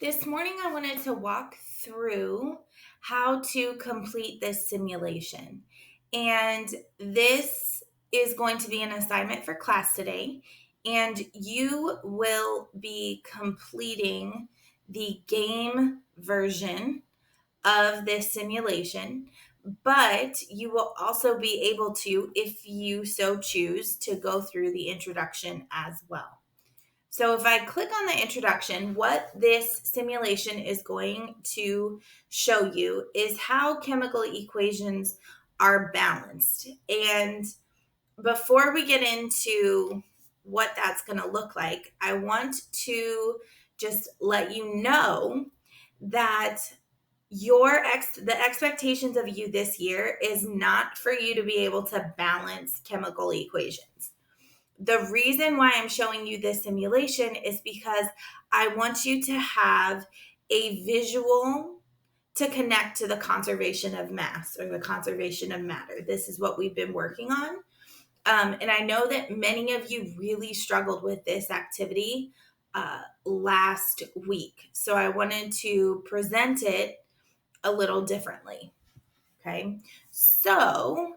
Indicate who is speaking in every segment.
Speaker 1: This morning, I wanted to walk through how to complete this simulation. And this is going to be an assignment for class today. And you will be completing the game version of this simulation. But you will also be able to, if you so choose, to go through the introduction as well. So if I click on the introduction, what this simulation is going to show you is how chemical equations are balanced. And before we get into what that's going to look like, I want to just let you know that the expectations of you this year is not for you to be able to balance chemical equations. The reason why I'm showing you this simulation is because I want you to have a visual to connect to the conservation of mass or the conservation of matter. This is what we've been working on. And I know that many of you really struggled with this activity last week. So I wanted to present it a little differently. Okay. So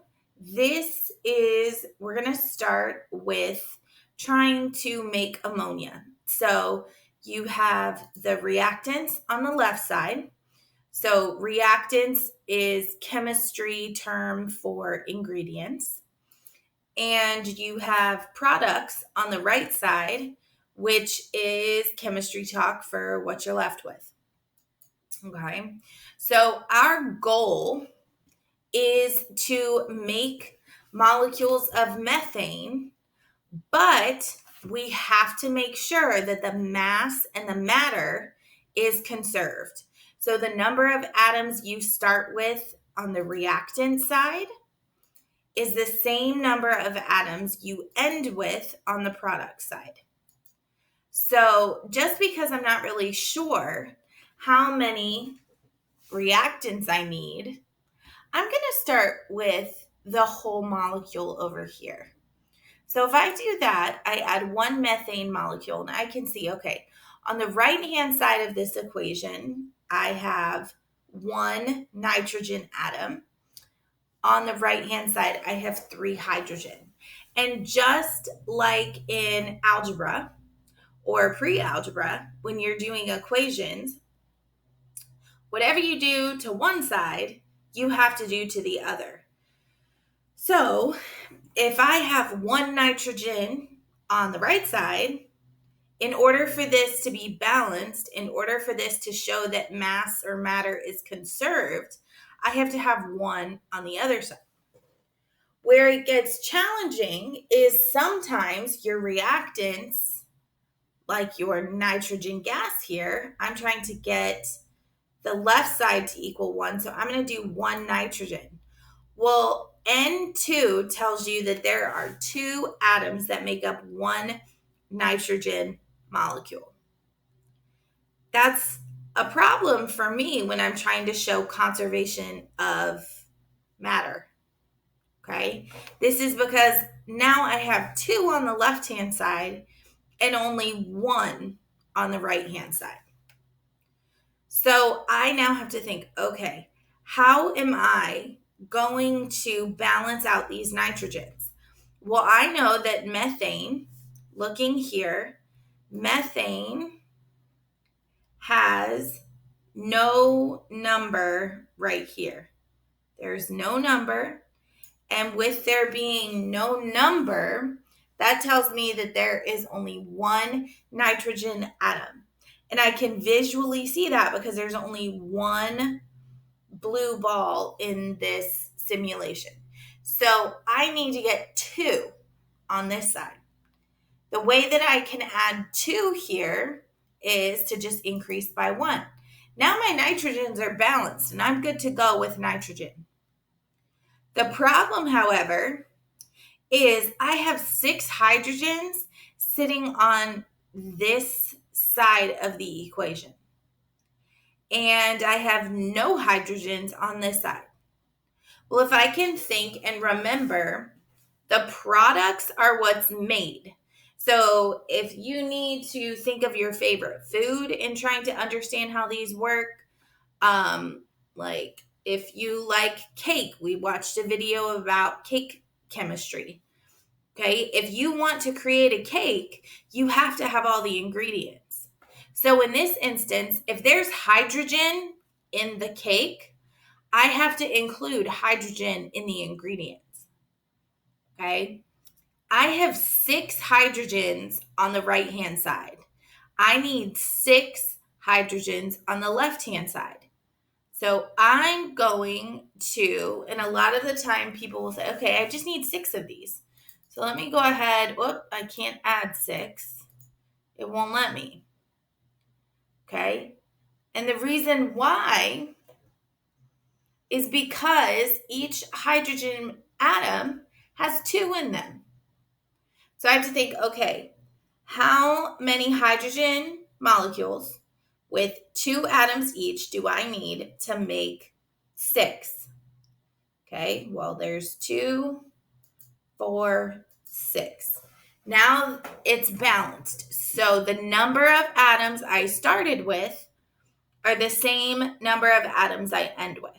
Speaker 1: we're going to start with trying to make ammonia. So you have the reactants on the left side. So reactants is chemistry term for ingredients. And you have products on the right side, which is chemistry talk for what you're left with. Okay. So our goal is to make molecules of methane, but we have to make sure that the mass and the matter is conserved. So the number of atoms you start with on the reactant side is the same number of atoms you end with on the product side. So just because I'm not really sure how many reactants I need, I'm going to start with the whole molecule over here. So if I do that, I add one methane molecule and I can see, okay, on the right-hand side of this equation, I have one nitrogen atom. On the right-hand side, I have 3 hydrogen. And just like in algebra or pre-algebra, when you're doing equations, whatever you do to one side, you have to do to the other. So if I have one nitrogen on the right side, in order for this to be balanced, in order for this to show that mass or matter is conserved, I have to have one on the other side. Where it gets challenging is sometimes your reactants, like your nitrogen gas here, I'm trying to get the left side to equal 1, so I'm going to do 1 nitrogen. Well, N2 tells you that there are 2 atoms that make up 1 nitrogen molecule. That's a problem for me when I'm trying to show conservation of matter. Okay? This is because now I have 2 on the left-hand side and only 1 on the right-hand side. So I now have to think, okay, how am I going to balance out these nitrogens? Well, I know that methane, looking here, methane has no number right here. There's no number. And with there being no number, that tells me that there is only 1 nitrogen atom. And I can visually see that because there's only 1 blue ball in this simulation. So I need to get 2 on this side. The way that I can add 2 here is to just increase by 1. Now my nitrogens are balanced and I'm good to go with nitrogen. The problem, however, is I have 6 hydrogens sitting on this side of the equation. And I have no hydrogens on this side. Well, if I can think and remember, the products are what's made. So if you need to think of your favorite food in trying to understand how these work, like if you like cake, we watched a video about cake chemistry. Okay. If you want to create a cake, you have to have all the ingredients. So in this instance, if there's hydrogen in the cake, I have to include hydrogen in the ingredients. Okay. I have 6 hydrogens on the right hand side. I need 6 hydrogens on the left hand side. So I'm going to, and a lot of the time people will say, okay, I just need 6 of these. So let me go ahead. Whoop, I can't add 6. It won't let me. Okay. And the reason why is because each hydrogen atom has 2 in them. So I have to think, okay, how many hydrogen molecules with 2 atoms each do I need to make 6? Okay, well, there's 2, 4, 6. Now it's balanced. So the number of atoms I started with are the same number of atoms I end with.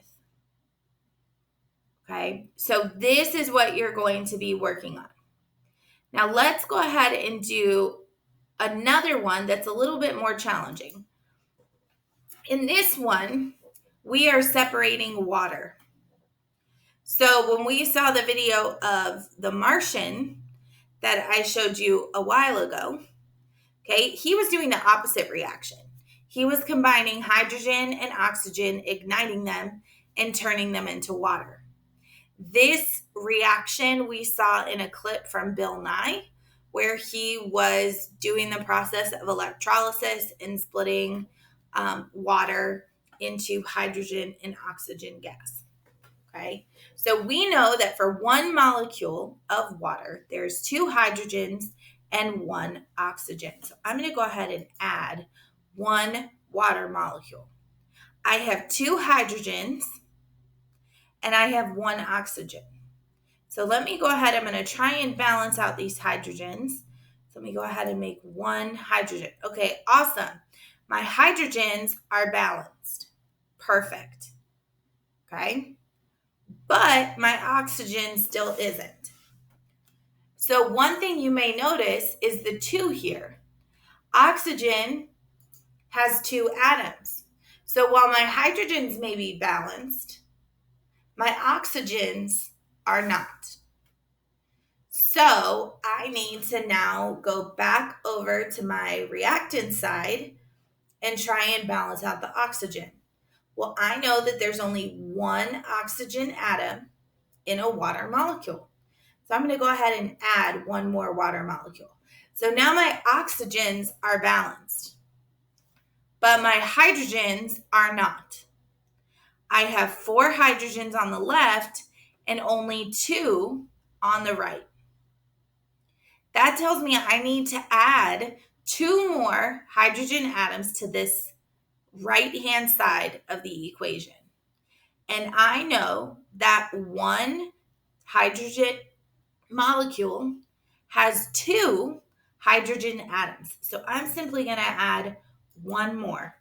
Speaker 1: Okay, so this is what you're going to be working on. Now let's go ahead and do another one that's a little bit more challenging. In this one, we are separating water. So when we saw the video of the Martian that I showed you a while ago, okay, he was doing the opposite reaction. He was combining hydrogen and oxygen, igniting them, and turning them into water. This reaction we saw in a clip from Bill Nye, where he was doing the process of electrolysis and splitting water into hydrogen and oxygen gas. Okay, so we know that for 1 molecule of water, there's 2 hydrogens and 1 oxygen. So I'm going to go ahead and add 1 water molecule. I have 2 hydrogens and I have 1 oxygen. So let me go ahead. I'm going to try and balance out these hydrogens. So let me go ahead and make 1 hydrogen. Okay, awesome. My hydrogens are balanced. Perfect. Okay. But my oxygen still isn't. So one thing you may notice is the 2 here. Oxygen has 2 atoms. So while my hydrogens may be balanced, my oxygens are not. So I need to now go back over to my reactant side and try and balance out the oxygen. Well, I know that there's only 1 oxygen atom in a water molecule. So I'm going to go ahead and add 1 more water molecule. So now my oxygens are balanced, but my hydrogens are not. I have 4 hydrogens on the left and only 2 on the right. That tells me I need to add 2 more hydrogen atoms to this right-hand side of the equation. And I know that 1 hydrogen molecule has 2 hydrogen atoms. So I'm simply going to add 1 more.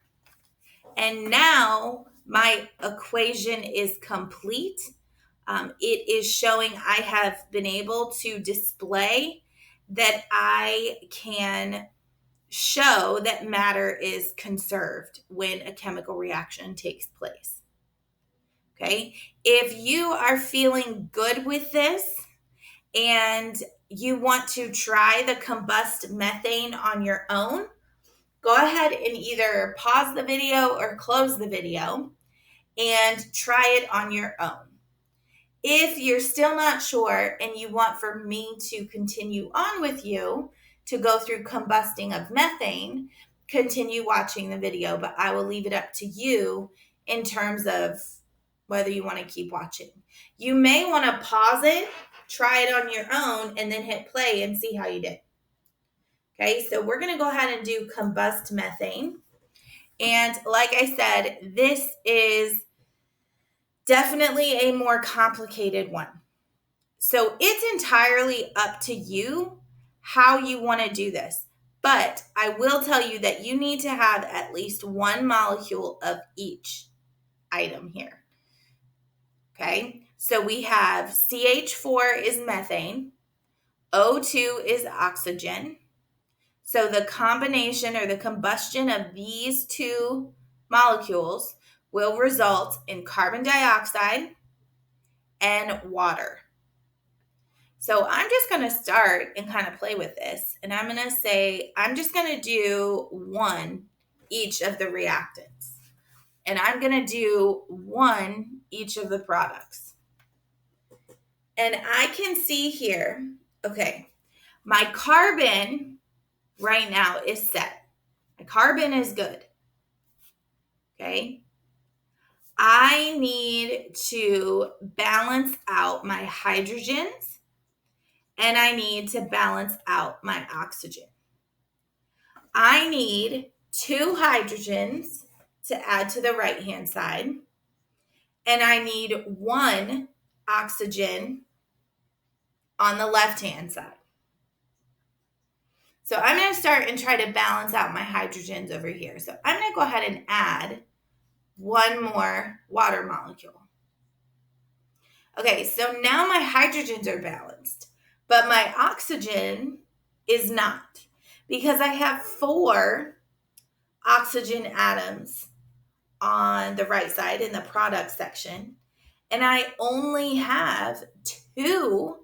Speaker 1: And now my equation is complete. It is showing I have been able to display that I can show that matter is conserved when a chemical reaction takes place. Okay, if you are feeling good with this and you want to try the combust methane on your own, go ahead and either pause the video or close the video and try it on your own. If you're still not sure and you want for me to continue on with you to go through combusting of methane, continue watching the video, but I will leave it up to you in terms of whether you want to keep watching. You may want to pause it, try it on your own, and then hit play and see how you did. Okay, so we're going to go ahead and do combust methane. And like I said, this is definitely a more complicated one. So it's entirely up to you how you want to do this. But I will tell you that you need to have at least one molecule of each item here. Okay, so we have CH4 is methane, O2 is oxygen. So the combination or the combustion of these two molecules will result in carbon dioxide and water. So I'm just going to start and kind of play with this. And I'm going to say, I'm just going to do one each of the reactants. And I'm going to do one each of the products. And I can see here, okay, my carbon right now is set. My carbon is good. Okay. I need to balance out my hydrogens and I need to balance out my oxygen. I need 2 hydrogens to add to the right-hand side, and I need 1 oxygen on the left-hand side. So I'm going to start and try to balance out my hydrogens over here. So I'm going to go ahead and add 1 more water molecule. Okay, so now my hydrogens are balanced, but my oxygen is not because I have 4 oxygen atoms on the right side in the product section, and I only have 2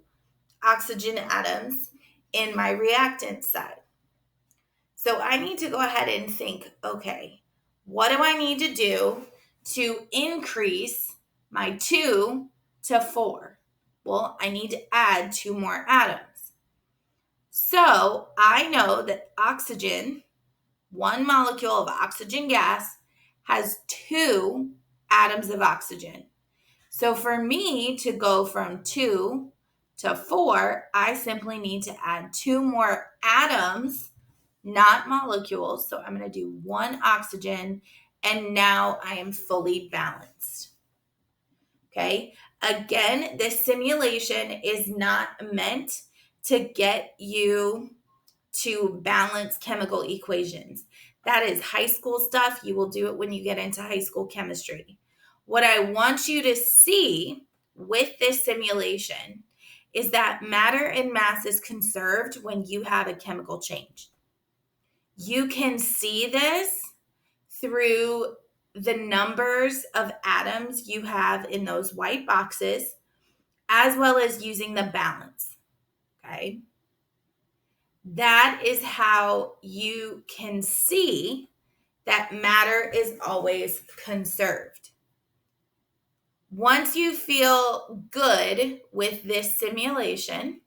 Speaker 1: oxygen atoms in my reactant side. So I need to go ahead and think, okay, what do I need to do to increase my 2 to 4? Well, I need to add 2 more atoms. So I know that oxygen, 1 molecule of oxygen gas, has 2 atoms of oxygen. So for me to go from 2 to 4, I simply need to add 2 more atoms, not molecules. So I'm going to do 1 oxygen, and now I am fully balanced. Okay. Again, this simulation is not meant to get you to balance chemical equations. That is high school stuff. You will do it when you get into high school chemistry. What I want you to see with this simulation is that matter and mass is conserved when you have a chemical change. You can see this through the numbers of atoms you have in those white boxes, as well as using the balance. Okay. That is how you can see that matter is always conserved. Once you feel good with this simulation,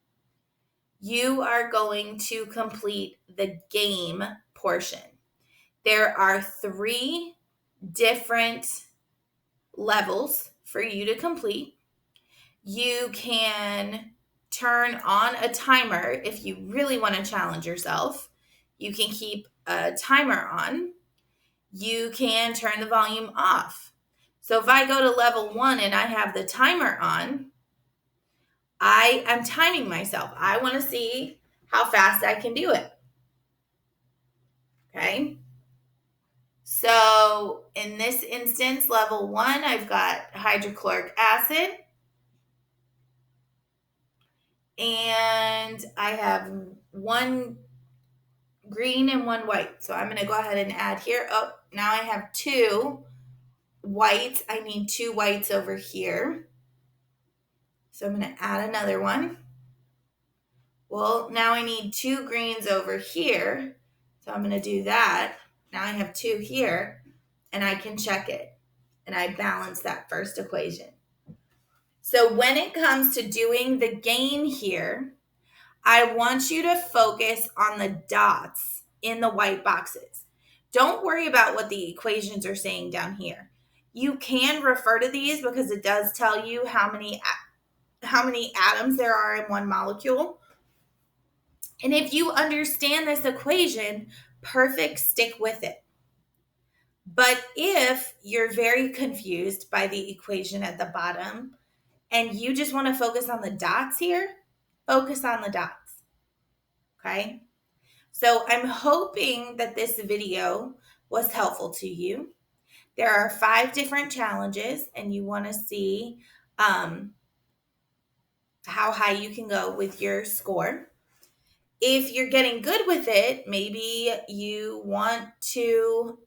Speaker 1: you are going to complete the game portion. There are 3 different levels for you to complete. You can turn on a timer if you really want to challenge yourself. You can keep a timer on. You can turn the volume off. So if I go to level 1 and I have the timer on, I am timing myself. I want to see how fast I can do it. Okay. So in this instance, level 1, I've got hydrochloric acid. And I have 1 green and 1 white. So I'm going to go ahead and add here. Oh, now I have 2 whites. I need 2 whites over here. So I'm going to add another one. Well, now I need 2 greens over here. So I'm going to do that. Now I have 2 here, and I can check it. And I balance that first equation. So when it comes to doing the gain here, I want you to focus on the dots in the white boxes. Don't worry about what the equations are saying down here. You can refer to these because it does tell you how many atoms there are in 1 molecule. And if you understand this equation, perfect, stick with it. But if you're very confused by the equation at the bottom and you just want to focus on the dots here, focus on the dots. Okay. So I'm hoping that this video was helpful to you. There are 5 different challenges, and you want to see um, how high you can go with your score. If you're getting good with it, maybe you want to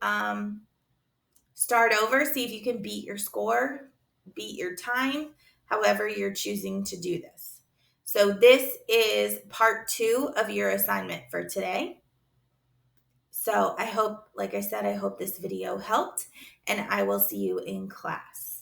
Speaker 1: start over, see if you can beat your score, beat your time, however you're choosing to do this. So this is part 2 of your assignment for today. So I hope, like I said, I hope this video helped, and I will see you in class.